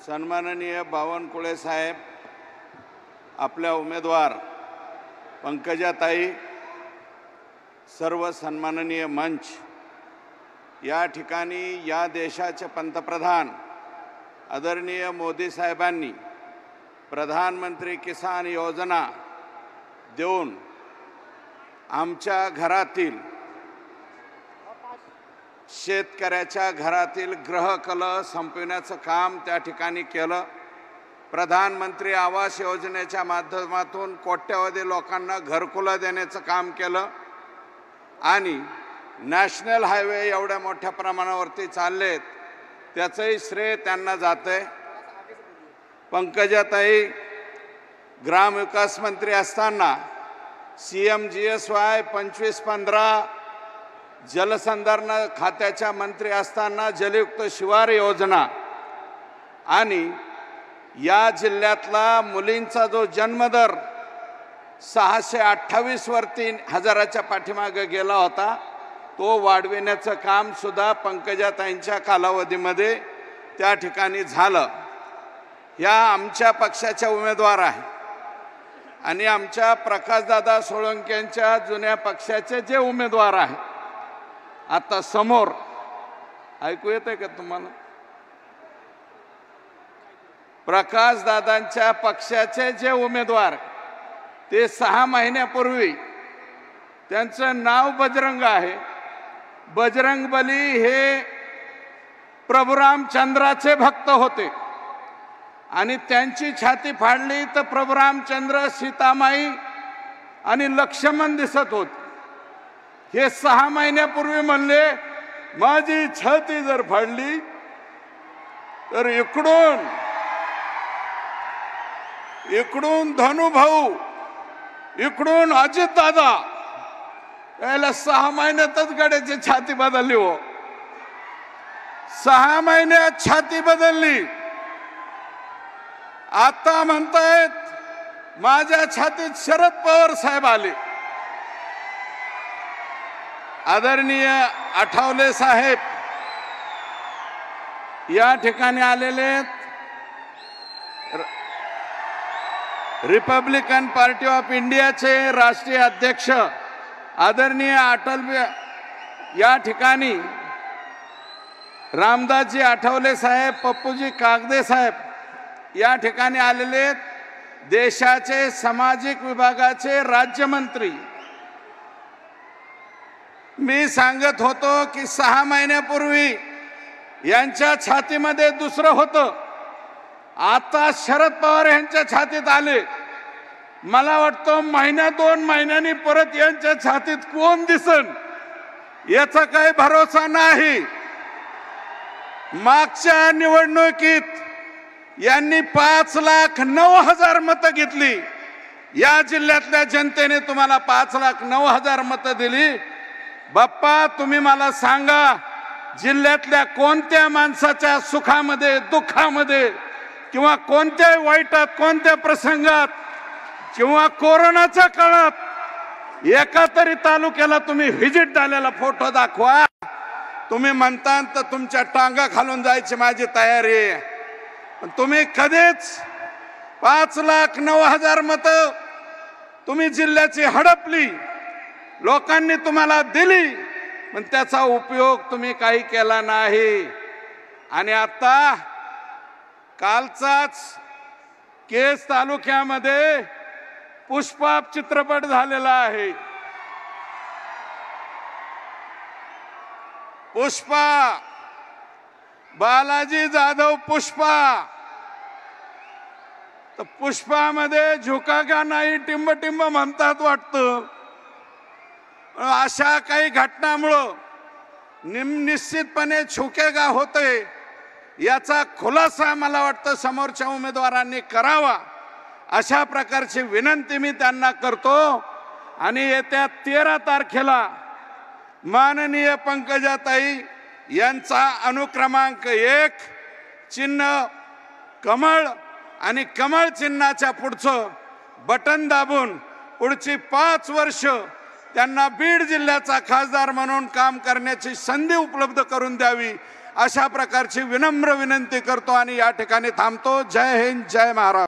सन्माननीय बावनकुळे साहेब, आपल्या उमेदवार पंकजाताई, सर्व सन्माननीय मंच, या ठिकाणी या देशाचे पंतप्रधान आदरणीय मोदी साहेबांनी प्रधानमंत्री किसान योजना देऊन आमच्या घरातील शेतकऱ्याच्या घरातील ग्रहकलह संपविण्याचं काम त्या ठिकाणी केलं। प्रधानमंत्री आवास योजनेच्या माध्यमातून कोट्यवधी लोकांना घरकुलं देण्याचं काम केलं आणि नॅशनल हायवे एवढ्या मोठ्या प्रमाणावरती चाललेत त्याचंही श्रेय त्यांना जातंय। पंकजाताई ग्रामविकास मंत्री असताना CMGSY 25-15 जलसंधारण खात्याच्या मंत्री असताना जलयुक्त शिवार योजना आणि या जिल्ह्यातला मुलींचा जो जन्मदर 628 वरती हजाराच्या पाठीमागे गेला होता तो वाढविण्याचं काम सुद्धा पंकजाताईंच्या कालावधीमध्ये त्या ठिकाणी झालं। या आमच्या पक्षाच्या उमेदवार आहे आणि आमच्या प्रकाशदादा सोळंकेंच्या जुन्या पक्षाचे जे उमेदवार आहे आता समोर ऐकू येते का तुम्हाला? प्रकाशदादांच्या पक्षाचे जे उमेदवार ते 6 महिन्यापूर्वी त्यांचं नाव बजरंग आहे। बजरंगबली हे प्रभू रामचंद्राचे भक्त होते आणि त्यांची छाती फाडली तर प्रभू रामचंद्र, सीतामाई आणि लक्ष्मण दिसत होते। हे 6 महिन्यापूर्वी म्हणले माझी छाती जर फाडली तर इकडून धनुभाऊ, इकडून अजितदादा, याला 6 महिन्यातच गड्याची छाती बदलली हो। 6 महिन्यात छाती बदलली। आता म्हणतायत माझ्या छातीत शरद पवार साहेब आले। आदरणीय आठवले साहेब या ठिकाणी आलेले, रिपब्लिकन पार्टी ऑफ इंडियाचे राष्ट्रीय अध्यक्ष आदरणीय अटल या ठिकाणी रामदासजी आठवले साहेब, पप्पूजी कागदे साहेब या ठिकाणी आलेले, देशाचे सामाजिक विभागाचे राज्यमंत्री। मी सांगत होतो की 6 महिन्यापूर्वी यांच्या छातीमध्ये दुसरं होतं, आता शरद पवार यांच्या छातीत आले। मला वाटतं महिना 2 महिन्यांनी परत यांच्या छातीत कोण दिसन याचा काही भरोसा नाही। मागच्या निवडणुकीत यांनी 5,09,000 मतं घेतली। या जिल्ह्यातल्या जनतेने तुम्हाला 5,09,000 मतं दिली। बाप्पा तुम्ही मला सांगा, जिल्ह्यातल्या कोणत्या माणसाच्या सुखामध्ये, दुःखामध्ये किंवा कोणत्या वाईटात, कोणत्या प्रसंगात किंवा कोरोनाच्या काळात एका तरी तालुक्याला तुम्ही व्हिजिट झालेला फोटो दाखवा। तुम्ही म्हणता तर तुमच्या टांगा खालून जायची माझी तयारी आहे। तुम्ही कधीच 5,09,000 मतं तुम्ही जिल्ह्याची हडपली, लोकांनी तुम्हाला दिली, पण त्याचा उपयोग तुम्ही काही केला नाही। आणि आता कालचाच केस तालुक्यामध्ये पुष्पा चित्रपट झालेला आहे। पुष्पा, बालाजी जाधव पुष्पा, तर पुष्पामध्ये झुकागा नाही टिंब टिंब म्हणतात वाटतं। अशा काही घटनांमुळं निश्चितपणे झुकेगा होते याचा खुलासा मला वाटतं समोरच्या उमेदवारांनी करावा, अशा प्रकारची विनंती मी त्यांना करतो। आणि येत्या 13 तारखेला माननीय पंकजाताई यांचा अनुक्रमांक 1 चिन्ह कमळ आणि कमळ चिन्हाच्या पुढचं बटन दाबून पुढची 5 वर्ष त्यांना बीड जिल्ह्याचा खासदार म्हणून काम करण्याची संधी उपलब्ध करून द्यावी, अशा प्रकारची विनम्र विनंती करतो आणि या ठिकाणी थांबतो. जय हिंद, जय महाराष्ट्र.